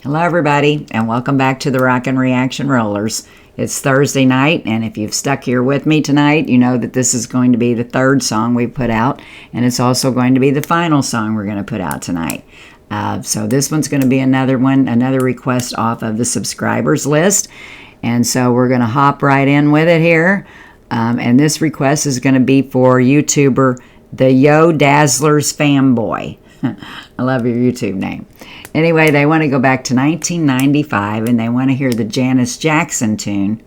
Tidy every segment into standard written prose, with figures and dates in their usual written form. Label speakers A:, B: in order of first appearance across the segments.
A: Hello everybody, and welcome back to the Rockin' Reaction Rollers. It's Thursday night, and if you've stuck here with me tonight, you know that this is going to be the third song we put out, and it's also going to be the final song we're going to put out tonight. So this one's going to be another request off of the subscribers list, and so we're going to hop right in with it here. And this request is going to be for YouTuber TheYoDazzlersFamBoy. I love your YouTube name. Anyway, they want to go back to 1995 and they want to hear the Janet Jackson tune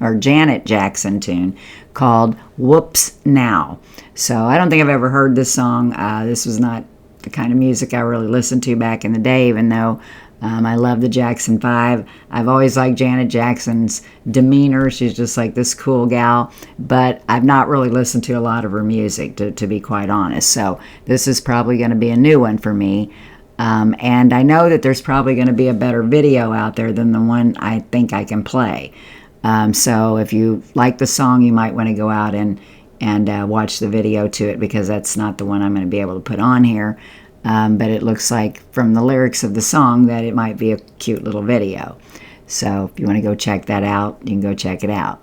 A: called Whoops Now. So I don't think I've ever heard this song. This was not the kind of music I really listened to back in the day, even though I love the Jackson 5. I've always liked Janet Jackson's demeanor. She's just like this cool gal, but I've not really listened to a lot of her music, to be quite honest. So this is probably going to be a new one for me. And I know that there's probably going to be a better video out there than the one I think I can play. So if you like the song, you might want to go out and watch the video to it, because that's not the one I'm going to be able to put on here. But it looks like from the lyrics of the song that it might be a cute little video. So if you want to go check that out, you can go check it out.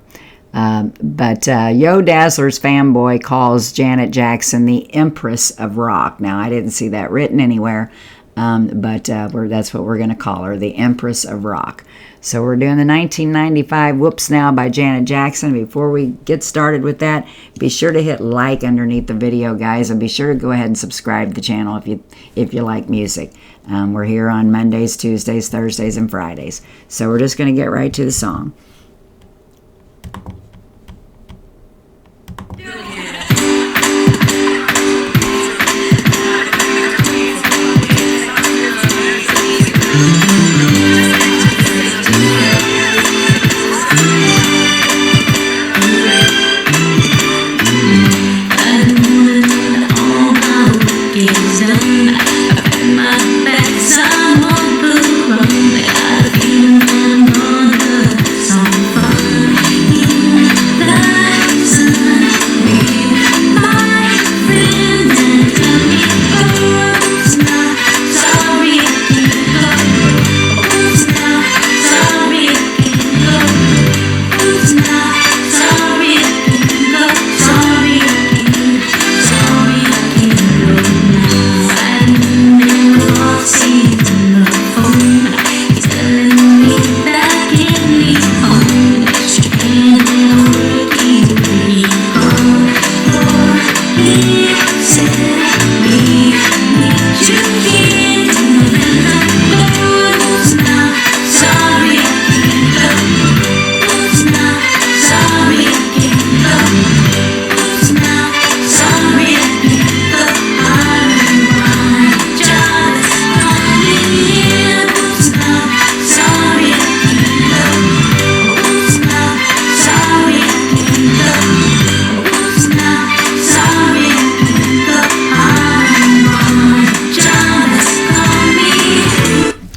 A: But TheYoDazzlersFamBoy calls Janet Jackson the Empress of Rock. Now, I didn't see that written anywhere, but that's what we're going to call her, the Empress of Rock. So we're doing the 1995 Whoops Now by Janet Jackson. Before we get started with that, be sure to hit like underneath the video, guys, and be sure to go ahead and subscribe to the channel if you like music. We're here on Mondays, Tuesdays, Thursdays, and Fridays. So we're just going to get right to the song.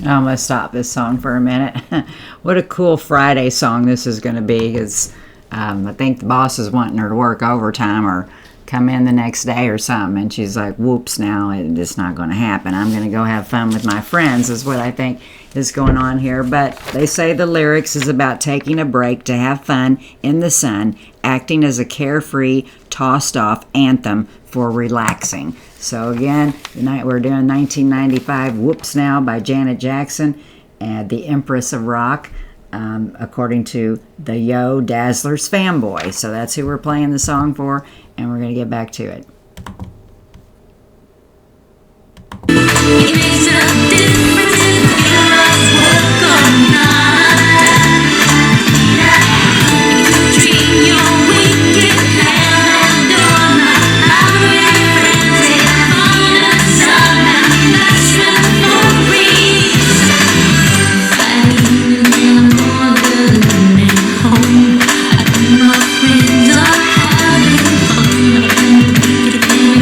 A: I'm going to stop this song for a minute. What a cool Friday song this is going to be, because I think the boss is wanting her to work overtime or come in the next day or something, and she's like, whoops, now it's not going to happen. I'm going to go have fun with my friends is what I think is going on here. But they say the lyrics is about taking a break to have fun in the sun, acting as a carefree, tossed-off anthem for relaxing. So again, tonight we're doing 1995 Whoops Now by Janet Jackson and the Empress of Rock, according to TheYoDazzlersFamBoy. So that's who we're playing the song for, and we're going to get back to it.
B: Friends are having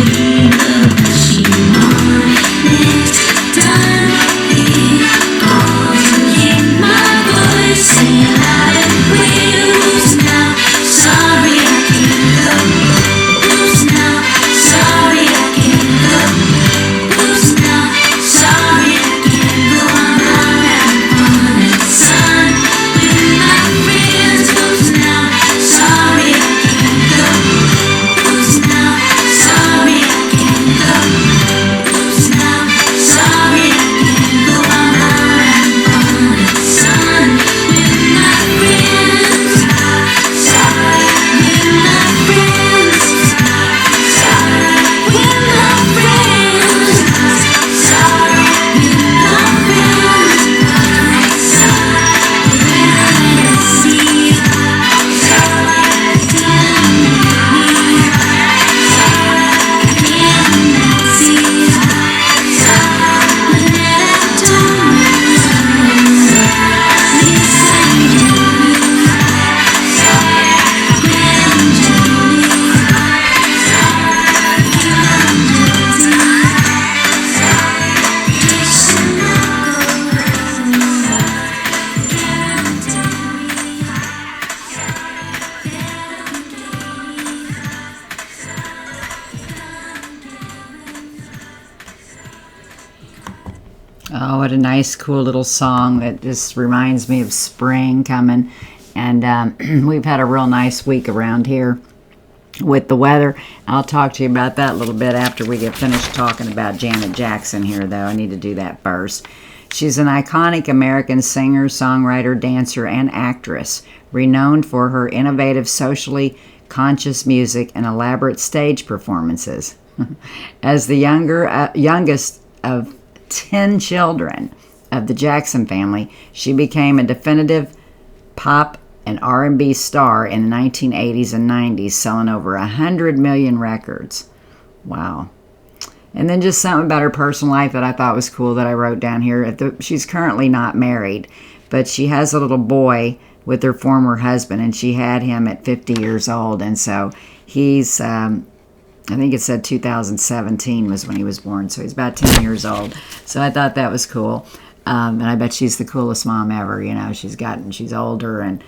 B: fun.
A: nice, cool little song that just reminds me of spring coming. And we've had a real nice week around here with the weather. I'll talk to you about that a little bit after we get finished talking about Janet Jackson here, though. I need to do that first. She's an iconic American singer, songwriter, dancer, and actress, renowned for her innovative, socially conscious music and elaborate stage performances. As the youngest of 10 children of the Jackson family, she became a definitive pop and R&B star in the 1980s and 90s, selling over 100 million records. Wow. And then just something about her personal life that I thought was cool that I wrote down here. She's currently not married, but she has a little boy with her former husband, and she had him at 50 years old. And so he's, I think it said 2017 was when he was born, so he's about 10 years old. So I thought that was cool. And I bet she's the coolest mom ever. You know, she's older, and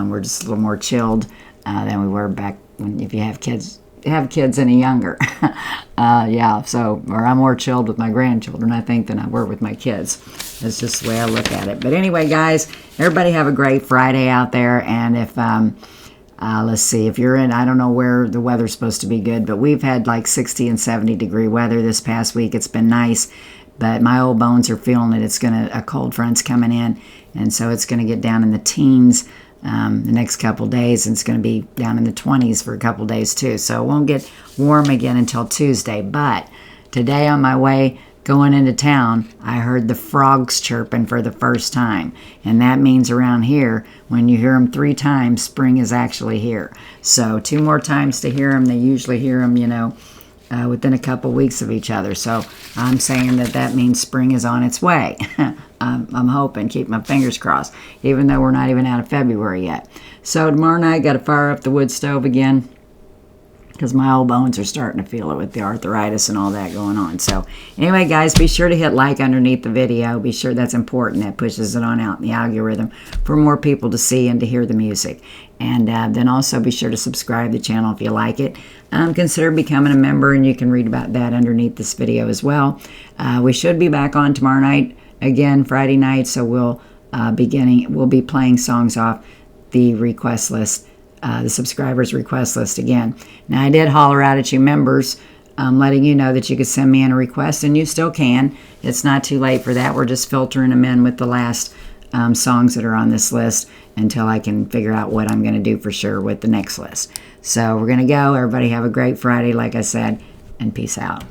A: we're just a little more chilled than we were back when, if you have kids any younger. Yeah, so, or I'm more chilled with my grandchildren, I think, than I were with my kids. That's just the way I look at it. But anyway, guys, everybody have a great Friday out there. And if, let's see, if you're in, I don't know where the weather's supposed to be good, but we've had like 60 and 70 degree weather this past week. It's been nice, but my old bones are feeling it. A cold front's coming in, and so it's going to get down in the teens the next couple days, and it's going to be down in the 20s for a couple days too. So it won't get warm again until Tuesday. But today on my way going into town, I heard the frogs chirping for the first time. And that means around here, when you hear them 3 times, spring is actually here. So 2 more times to hear them. They usually hear them, you know, within a couple weeks of each other. So I'm saying that means spring is on its way. I'm hoping, keep my fingers crossed, even though we're not even out of February yet. So tomorrow night, got to fire up the wood stove again, because my old bones are starting to feel it with the arthritis and all that going on. So anyway, guys, be sure to hit like underneath the video. Be sure that's important. That pushes it on out in the algorithm for more people to see and to hear the music. And then also be sure to subscribe to the channel if you like it. Consider becoming a member, and you can read about that underneath this video as well. We should be back on tomorrow night, again, Friday night, so we'll be playing songs off the request list, the subscribers request list again. Now, I did holler out at you members, letting you know that you could send me in a request, and you still can. It's not too late for that. We're just filtering them in with the last songs that are on this list until I can figure out what I'm going to do for sure with the next list. So we're going to go. Everybody have a great Friday, like I said, and peace out.